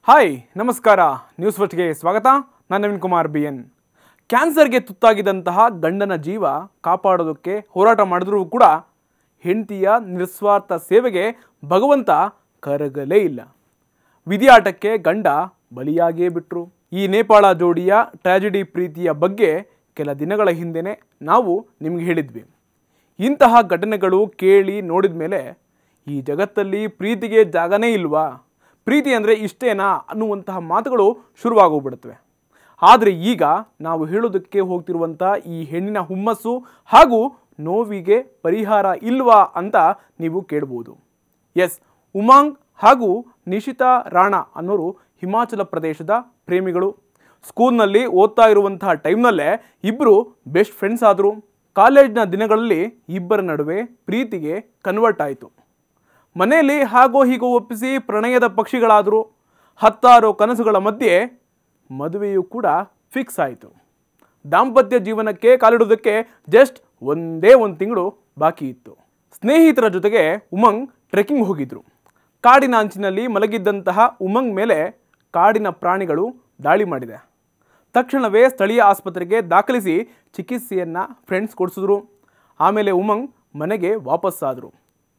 Hi ನಮಸ್ಕಾರ news ಫಸ್ಟ್ಗೆ ಸ್ವಾಗತ. ನಾನು ನವೀನ್ ಕುಮಾರ್ BN. ಕ್ಯಾನ್ಸರ್ಗೆ ತುತ್ತಾಗಿದ್ದಂತಹ ಗಂಡನ ಜೀವ ಕಾಪಾಡೋದಕ್ಕೆ ಹೋರಾಟ ಮಾಡಿದ್ರೂ ಕೂಡ ಹೆಂಡತಿಯ ನಿಸ್ವಾರ್ಥ ಸೇವೆಗೆ ಭಗವಂತ ಕರಗಲೇ ಇಲ್ಲ. ವಿಧಿಯಾಟಕ್ಕೆ ಗಂಡ ಬಲಿಯಾಗೇ ಬಿಟ್ರು. ಈ ನೇಪಾಳ ಜೋಡಿಯ ಟ್ರಾಜಿಡಿ ಪ್ರೀತಿಯ ಬಗ್ಗೆ ಕೆಲ ದಿನಗಳ ಹಿಂದೆನೇ ನಾವು ನಿಮಗೆ ಹೇಳಿದ್ವಿ. ಇಂತಹ ಘಟನೆಗಳು ಕೇಳಿ ನೋಡಿದ ಮೇಲೆ ಈ ಜಗತ್ತಲ್ಲಿ ಪ್ರೀತಿಗೆ ಜಾಗನೇ ಇಲ್ವಾ, ಪ್ರೀತಿ ಅಂದರೆ ಇಷ್ಟೇನಾ ಅನ್ನುವಂತಹ ಮಾತುಗಳು ಶುರುವಾಗೋಗ್ಬಿಡುತ್ತವೆ. ಆದರೆ ಈಗ ನಾವು ಹೇಳೋದಕ್ಕೆ ಹೋಗ್ತಿರುವಂಥ ಈ ಹೆಣ್ಣಿನ ಹುಮ್ಮಸ್ಸು ಹಾಗೂ ನೋವಿಗೆ ಪರಿಹಾರ ಇಲ್ವಾ ಅಂತ ನೀವು ಕೇಳ್ಬೋದು. ಎಸ್, ಉಮಂಗ್ ಹಾಗೂ ನಿಶಿತಾ ರಾಣಾ ಅನ್ನೋರು ಹಿಮಾಚಲ ಪ್ರದೇಶದ ಪ್ರೇಮಿಗಳು. ಸ್ಕೂಲ್ನಲ್ಲಿ ಓದ್ತಾ ಇರುವಂತಹ ಟೈಮ್ನಲ್ಲೇ ಇಬ್ಬರು ಬೆಸ್ಟ್ ಫ್ರೆಂಡ್ಸ್ ಆದರು. ಕಾಲೇಜ್ನ ದಿನಗಳಲ್ಲಿ ಇಬ್ಬರ ನಡುವೆ ಪ್ರೀತಿಗೆ ಕನ್ವರ್ಟ್ ಆಯಿತು. ಮನೆಯಲ್ಲಿ ಹಾಗೋ ಹೀಗೋ ಒಪ್ಪಿಸಿ ಪ್ರಣಯದ ಪಕ್ಷಿಗಳಾದರು. ಹತ್ತಾರು ಕನಸುಗಳ ಮಧ್ಯೆ ಮದುವೆಯೂ ಕೂಡ ಫಿಕ್ಸ್ ಆಯಿತು. ದಾಂಪತ್ಯ ಜೀವನಕ್ಕೆ ಕಾಲಿಡೋದಕ್ಕೆ ಜಸ್ಟ್ ಒಂದೇ ಒಂದು ತಿಂಗಳು ಬಾಕಿ ಇತ್ತು. ಸ್ನೇಹಿತರ ಜೊತೆಗೆ ಉಮಂಗ್ ಟ್ರೆಕ್ಕಿಂಗ್ ಹೋಗಿದ್ರು. ಕಾಡಿನ ಅಂಚಿನಲ್ಲಿ ಮಲಗಿದ್ದಂತಹ ಉಮಂಗ್ ಮೇಲೆ ಕಾಡಿನ ಪ್ರಾಣಿಗಳು ದಾಳಿ ಮಾಡಿದೆ. ತಕ್ಷಣವೇ ಸ್ಥಳೀಯ ಆಸ್ಪತ್ರೆಗೆ ದಾಖಲಿಸಿ ಚಿಕಿತ್ಸೆಯನ್ನು ಫ್ರೆಂಡ್ಸ್ ಕೊಡಿಸಿದ್ರು. ಆಮೇಲೆ ಉಮಂಗ್ ಮನೆಗೆ ವಾಪಸ್ಸಾದರು.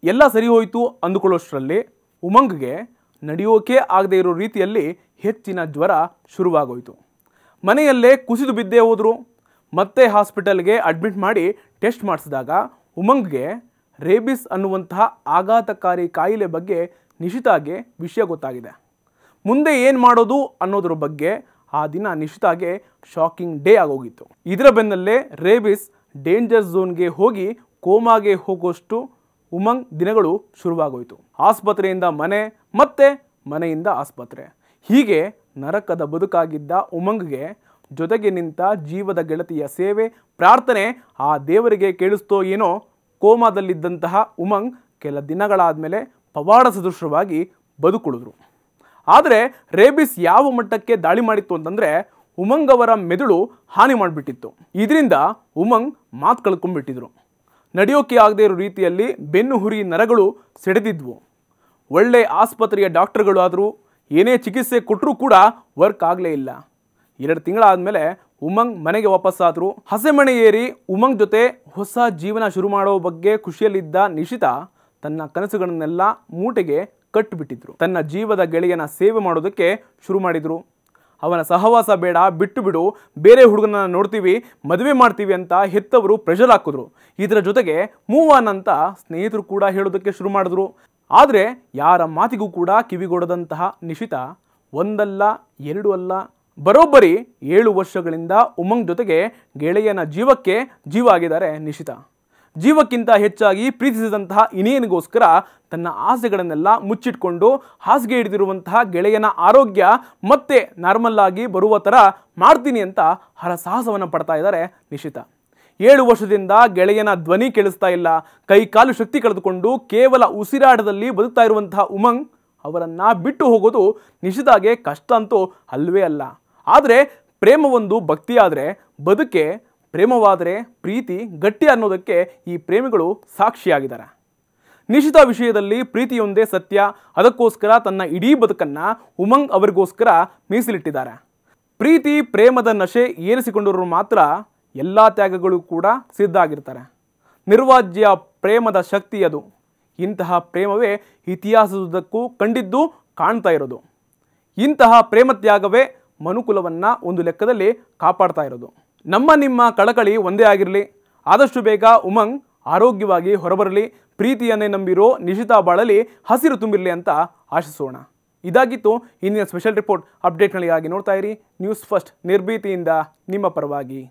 ಎಲ್ಲ ಸರಿ ಹೋಯಿತು ಅಂದುಕೊಳ್ಳೋಷ್ಟರಲ್ಲಿ ಉಮಂಗ್ಗೆ ನಡೆಯೋಕೆ ಆಗದೆ ಇರೋ ರೀತಿಯಲ್ಲಿ ಹೆಚ್ಚಿನ ಜ್ವರ ಶುರುವಾಗೋಯಿತು. ಮನೆಯಲ್ಲೇ ಕುಸಿದು ಬಿದ್ದೇ ಹೋದರು. ಮತ್ತೆ ಹಾಸ್ಪಿಟಲ್ಗೆ ಅಡ್ಮಿಟ್ ಮಾಡಿ ಟೆಸ್ಟ್ ಮಾಡಿಸಿದಾಗ ಉಮಂಗ್ಗೆ ರೇಬಿಸ್ ಅನ್ನುವಂತಹ ಆಘಾತಕಾರಿ ಕಾಯಿಲೆ ಬಗ್ಗೆ ನಿಶಿತಾಗೆ ವಿಷಯ ಗೊತ್ತಾಗಿದೆ. ಮುಂದೆ ಏನು ಮಾಡೋದು ಅನ್ನೋದ್ರ ಬಗ್ಗೆ ಆ ದಿನ ನಿಶಿತಾಗೆ ಶಾಕಿಂಗ್ ಡೇ ಆಗೋಗಿತ್ತು. ಇದರ ಬೆನ್ನಲ್ಲೇ ರೇಬಿಸ್ ಡೇಂಜರ್ ಝೋನ್ಗೆ ಹೋಗಿ ಕೋಮಾಗೆ ಹೋಗೋಷ್ಟು ಉಮಂಗ್ ದಿನಗಳು ಶುರುವಾಗೋಯಿತು. ಆಸ್ಪತ್ರೆಯಿಂದ ಮನೆ, ಮತ್ತೆ ಮನೆಯಿಂದ ಆಸ್ಪತ್ರೆ, ಹೀಗೆ ನರಕದ ಬದುಕಾಗಿದ್ದ ಉಮಂಗ್ಗೆ ಜೊತೆಗೆ ನಿಂತ ಜೀವದ ಗೆಳತಿಯ ಸೇವೆ, ಪ್ರಾರ್ಥನೆ ಆ ದೇವರಿಗೆ ಕೇಳಿಸ್ತೋ ಏನೋ ಕೋಮಾದಲ್ಲಿದ್ದಂತಹ ಉಮಂಗ್ ಕೆಲ ದಿನಗಳಾದ ಮೇಲೆ ಪವಾಡ ಸದೃಶವಾಗಿ ಬದುಕುಳಿದ್ರು. ಆದರೆ ರೇಬಿಸ್ ಯಾವ ಮಟ್ಟಕ್ಕೆ ದಾಳಿ ಮಾಡಿತ್ತು ಅಂತಂದರೆ ಉಮಂಗ್ ಅವರ ಮೆದುಳು ಹಾನಿ ಮಾಡಿಬಿಟ್ಟಿತ್ತು. ಇದರಿಂದ ಉಮಂಗ್ ಮಾತು ಕಳ್ಕೊಂಡ್ಬಿಟ್ಟಿದ್ರು. ನಡೆಯೋಕೆ ಆಗದೆ ಇರೋ ರೀತಿಯಲ್ಲಿ ಬೆನ್ನು ಹುರಿ ನರಗಳು ಸೆಡೆದಿದ್ವು. ಒಳ್ಳೆ ಆಸ್ಪತ್ರೆಯ ಡಾಕ್ಟರ್ಗಳು ಆದರೂ ಏನೇ ಚಿಕಿತ್ಸೆ ಕೊಟ್ಟರೂ ಕೂಡ ವರ್ಕ್ ಆಗಲೇ ಇಲ್ಲ. 2 ತಿಂಗಳಾದಮೇಲೆ ಉಮಂಗ್ ಮನೆಗೆ ವಾಪಸ್ಸಾದರು. ಹಸೆಮಣೆ ಏರಿ ಉಮಂಗ್ ಜೊತೆ ಹೊಸ ಜೀವನ ಶುರು ಮಾಡೋ ಬಗ್ಗೆ ಖುಷಿಯಲ್ಲಿದ್ದ ನಿಶಿತಾ ತನ್ನ ಕನಸುಗಳನ್ನೆಲ್ಲ ಮೂಟೆಗೆ ಕಟ್ಟಿಬಿಟ್ಟಿದ್ರು. ತನ್ನ ಜೀವದ ಗೆಳೆಯನ ಸೇವೆ ಮಾಡೋದಕ್ಕೆ ಶುರು ಮಾಡಿದರು. ಅವನ ಸಹವಾಸ ಬೇಡ, ಬಿಟ್ಟು ಬಿಡು, ಬೇರೆ ಹುಡುಗನ ನೋಡ್ತೀವಿ, ಮದುವೆ ಮಾಡ್ತೀವಿ ಅಂತ ಹೆತ್ತವರು ಪ್ರೆಷರ್ ಹಾಕಿದ್ರು. ಇದರ ಜೊತೆಗೆ ಮೂವ್ ಆನ್ ಅಂತ ಸ್ನೇಹಿತರು ಕೂಡ ಹೇಳೋದಕ್ಕೆ ಶುರು ಮಾಡಿದ್ರು. ಆದರೆ ಯಾರ ಮಾತಿಗೂ ಕೂಡ ಕಿವಿಗೊಡದಂತಹ ನಿಶಿತಾ ಒಂದಲ್ಲ ಎರಡು ಅಲ್ಲ, ಬರೋಬ್ಬರಿ 7 ವರ್ಷಗಳಿಂದ ಉಮಂಗ್ ಜೊತೆಗೆ ಗೆಳೆಯನ ಜೀವಕ್ಕೆ ಜೀವ ಆಗಿದ್ದಾರೆ ನಿಶಿತಾ. ಜೀವಕ್ಕಿಂತ ಹೆಚ್ಚಾಗಿ ಪ್ರೀತಿಸಿದಂತಹ ಇನಿಯನಿಗೋಸ್ಕರ ತನ್ನ ಆಸೆಗಳನ್ನೆಲ್ಲ ಮುಚ್ಚಿಟ್ಕೊಂಡು ಹಾಸಿಗೆ ಹಿಡಿದಿರುವಂತಹ ಗೆಳೆಯನ ಆರೋಗ್ಯ ಮತ್ತೆ ನಾರ್ಮಲ್ ಆಗಿ ಬರುವ ಥರ ಮಾಡ್ತೀನಿ ಅಂತ ಹರಸಾಹಸವನ್ನು ಪಡ್ತಾ ಇದ್ದಾರೆ ನಿಶಿತಾ. 7 ವರ್ಷದಿಂದ ಗೆಳೆಯನ ಧ್ವನಿ ಕೇಳಿಸ್ತಾ ಇಲ್ಲ, ಕೈ ಕಾಲು ಶಕ್ತಿ ಕಳೆದುಕೊಂಡು ಕೇವಲ ಉಸಿರಾಟದಲ್ಲಿ ಬದುಕ್ತಾ ಇರುವಂತಹ ಉಮಂಗ್ ಅವರನ್ನು ಬಿಟ್ಟು ಹೋಗೋದು ನಿಶಿತಾಗೆ ಕಷ್ಟ ಅಂತೂ ಅಲ್ವೇ ಅಲ್ಲ. ಆದರೆ ಪ್ರೇಮವೊಂದು ಭಕ್ತಿಯಾದರೆ, ಬದುಕೆ ಪ್ರೇಮವಾದರೆ ಪ್ರೀತಿ ಗಟ್ಟಿ ಅನ್ನೋದಕ್ಕೆ ಈ ಪ್ರೇಮಿಗಳು ಸಾಕ್ಷಿಯಾಗಿದ್ದಾರೆ. ನಿಶಿತಾ ವಿಷಯದಲ್ಲಿ ಪ್ರೀತಿಯೊಂದೇ ಸತ್ಯ. ಅದಕ್ಕೋಸ್ಕರ ತನ್ನ ಇಡೀ ಬದುಕನ್ನು ಉಮಂಗ್ ಅವರಿಗೋಸ್ಕರ ಮೀಸಲಿಟ್ಟಿದ್ದಾರೆ. ಪ್ರೀತಿ ಪ್ರೇಮದ ನಶೆ ಏರಿಸಿಕೊಂಡವರು ಮಾತ್ರ ಎಲ್ಲ ತ್ಯಾಗಗಳು ಕೂಡ ಸಿದ್ಧ ಆಗಿರ್ತಾರೆ. ನಿರ್ವಾಜ್ಯ ಪ್ರೇಮದ ಶಕ್ತಿ ಅದು. ಇಂತಹ ಪ್ರೇಮವೇ ಇತಿಹಾಸದುದ್ದಕ್ಕೂ ಕಂಡಿದ್ದು ಕಾಣ್ತಾ ಇರೋದು. ಇಂತಹ ಪ್ರೇಮ ತ್ಯಾಗವೇ ಮನುಕುಲವನ್ನು ಒಂದು ಲೆಕ್ಕದಲ್ಲಿ ಕಾಪಾಡ್ತಾ ಇರೋದು. ನಮ್ಮ ನಿಮ್ಮ ಕಳಕಳಿ ಒಂದೇ ಆಗಿರಲಿ. ಆದಷ್ಟು ಬೇಗ ಉಮಂಗ್ ಆರೋಗ್ಯವಾಗಿ ಹೊರಬರಲಿ. ಪ್ರೀತಿಯನ್ನೇ ನಂಬಿರೋ ನಿಶಿತಾ ಬಾಳಲಿ ಹಸಿರು ತುಂಬಿರಲಿ ಅಂತ ಆಶಿಸೋಣ. ಇದಾಗಿತ್ತು ಇಂದಿನ ಸ್ಪೆಷಲ್ ರಿಪೋರ್ಟ್. ಅಪ್ಡೇಟ್ಗಳಿಗಾಗಿ ನೋಡ್ತಾ ಇರಿ ನ್ಯೂಸ್ ಫಸ್ಟ್, ನಿರ್ಭೀತಿಯಿಂದ ನಿಮ್ಮ ಪರವಾಗಿ.